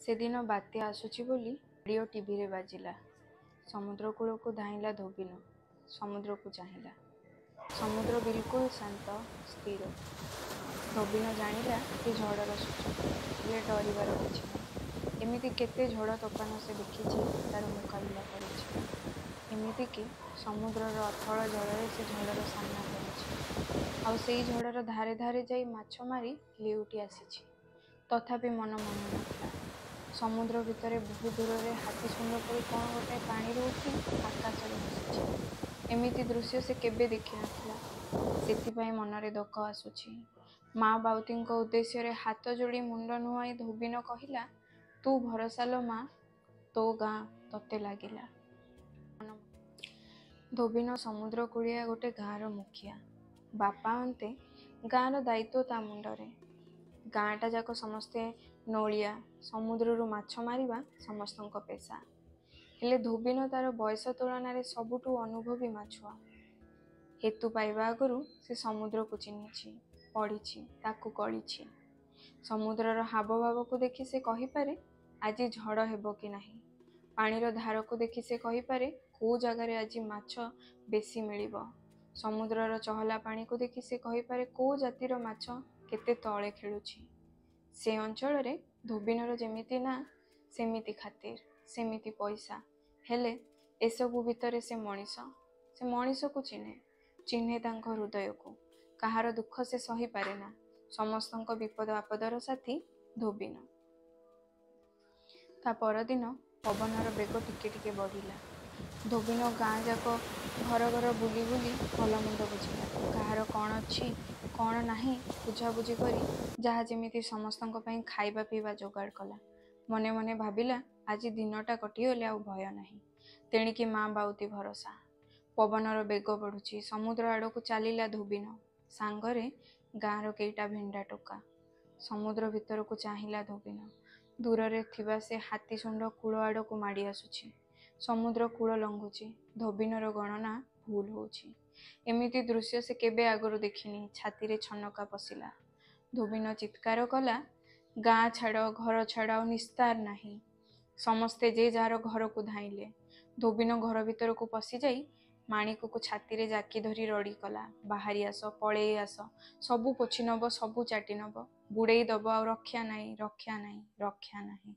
ସେଦିନ ବାତ୍ୟା ଆସୁଛି ବୋଲି ରେଡ଼ିଓ ଟିଭିରେ ବାଜିଲା। ସମୁଦ୍ର କୂଳକୁ ଧାଇଁଲା ଧୋବିନ। ସମୁଦ୍ରକୁ ଚାହିଁଲା। ସମୁଦ୍ର ବିଲକୁଲ ଶାନ୍ତ, ସ୍ଥିର। ଧୋବିନ ଜାଣିଲା ଏ ଝଡ଼ର ସୂଚନା, ହେଲେ ଡରିବାର କିଛି ନାହିଁ। ଏମିତି କେତେ ଝଡ଼ ତୋଫାନ ସେ ଦେଖିଛି, ତାର ମୁକାବିଲା କରିଛି। ଏମିତିକି ସମୁଦ୍ରର ଅଥଳ ଜଳରେ ସେ ଝଡ଼ର ସାମ୍ନା କରିଛି। ଆଉ ସେଇ ଝଡ଼ର ଧାରେ ଧାରେ ଯାଇ ମାଛ ମାରି ଲେଉଟି ଆସିଛି। ତଥାପି ମନ ମାନୁନଥିଲା। ସମୁଦ୍ର ଭିତରେ ବହୁ ଦୂରରେ ହାତୀଶୁଣ୍ଢ ପରି କ'ଣ ଗୋଟାଏ ପାଣିରୁ ଉଠି ଆକାଶରେ ଭାସୁଛି। ଏମିତି ଦୃଶ୍ୟ ସେ କେବେ ଦେଖିନଥିଲା। ସେଥିପାଇଁ ମନରେ ଦକ ଆସୁଛି। ମା ବାଉତୀଙ୍କ ଉଦ୍ଦେଶ୍ୟରେ ହାତ ଯୋଡ଼ି ମୁଣ୍ଡ ନୁଆଁଇ ଧୋବିନ କହିଲା, ତୁ ଭରସା ଲୋ ମା, ତୋ ଗାଁ ତତେ ଲାଗିଲା। ଧୋବିନ ସମୁଦ୍ର କୂଳିଆ ଗୋଟେ ଗାଁର ମୁଖିଆ। ବାପା ଅନ୍ତେ ଗାଁର ଦାୟିତ୍ୱ ତା ମୁଣ୍ଡରେ। ଗାଁଟା ଯାକ ସମସ୍ତେ ନୋଳିଆ, ସମୁଦ୍ରରୁ ମାଛ ମାରିବା ସମସ୍ତଙ୍କ ପେଶା। ହେଲେ ଧୋବିନ ତାର ବୟସ ତୁଳନାରେ ସବୁଠୁ ଅନୁଭବୀ ମାଛୁଆ। ହେତୁ ପାଇବା ଆଗରୁ ସେ ସମୁଦ୍ରକୁ ଚିହ୍ନିଛି, ପଢ଼ିଛି, ତାକୁ କଳିଛି। ସମୁଦ୍ରର ହାବଭାବକୁ ଦେଖି ସେ କହିପାରେ ଆଜି ଝଡ଼ ହେବ କି ନାହିଁ। ପାଣିର ଧାରକୁ ଦେଖି ସେ କହିପାରେ କୋଉ ଜାଗାରେ ଆଜି ମାଛ ବେଶୀ ମିଳିବ। ସମୁଦ୍ରର ଚହଲା ପାଣିକୁ ଦେଖି ସେ କହିପାରେ କୋଉ ଜାତିର ମାଛ କେତେ ତଳେ ଖେଳୁଛି। ସେ ଅଞ୍ଚଳରେ ଧୋବିନର ଯେମିତି ନାଁ, ସେମିତି ଖାତିର, ସେମିତି ପଇସା। ହେଲେ ଏସବୁ ଭିତରେ ସେ ମଣିଷ। ସେ ମଣିଷକୁ ଚିହ୍ନେ, ଚିହ୍ନେ ତାଙ୍କ ହୃଦୟକୁ। କାହାର ଦୁଃଖ ସେ ସହିପାରେ ନା। ସମସ୍ତଙ୍କ ବିପଦ ଆପଦର ସାଥୀ ଧୋବିନ। ତା ପରଦିନ ପବନର ବେଗ ଟିକେ ଟିକେ ବଢ଼ିଲା। ଧୋବିନ ଗାଁ ଯାକ ଘର ଘର ବୁଲି ବୁଲି ଭଲ ମନ୍ଦ ବୁଝିଲା। କାହାର କ'ଣ ଅଛି କ'ଣ ନାହିଁ ବୁଝାବୁଝି କରି ଯାହା ଯେମିତି ସମସ୍ତଙ୍କ ପାଇଁ ଖାଇବା ପିଇବା ଯୋଗାଡ଼ କଲା। ମନେ ମନେ ଭାବିଲା ଆଜି ଦିନଟା କଟିଗଲେ ଆଉ ଭୟ ନାହିଁ। ତେଣିକି ମା ବାଉତି ଭରସା। ପବନର ବେଗ ବଢ଼ୁଛି। ସମୁଦ୍ର ଆଡ଼କୁ ଚାଲିଲା ଧୋବିନ। ସାଙ୍ଗରେ ଗାଁର କେଇଟା ଭେଣ୍ଡା ଟୋକା। ସମୁଦ୍ର ଭିତରକୁ ଚାହିଁଲା ଧୋବିନ। ଦୂରରେ ଥିବା ସେ ହାତୀଶୁଣ୍ଢ କୂଳ ଆଡ଼କୁ ମାଡ଼ି ଆସୁଛି। ସମୁଦ୍ର କୂଳ ଲଙ୍ଘୁଛି। ଧୋବିନର ଗଣନା ଭୁଲ ହେଉଛି। ଏମିତି ଦୃଶ୍ୟ ସେ କେବେ ଆଗରୁ ଦେଖିନି। ଛାତିରେ ଛନକା ପଶିଲା। ଧୋବିନ ଚିତ୍କାର କଲା, ଗାଁ ଛାଡ଼, ଘର ଛାଡ଼, ଆଉ ନିସ୍ତାର ନାହିଁ। ସମସ୍ତେ ଯେ ଯାହାର ଘରକୁ ଧାଇଁଲେ। ଧୋବିନ ଘର ଭିତରକୁ ପଶିଯାଇ ମାଣିକକୁ ଛାତିରେ ଜାକି ଧରି ରଡ଼ି କଲା, ବାହାରି ଆସ, ପଳେଇ ଆସ, ସବୁ ପୋଛି ନବ, ସବୁ ଚାଟି ନବ, ବୁଡ଼େଇ ଦବ, ଆଉ ରକ୍ଷା ନାହିଁ, ରକ୍ଷା ନାହିଁ, ରକ୍ଷା ନାହିଁ।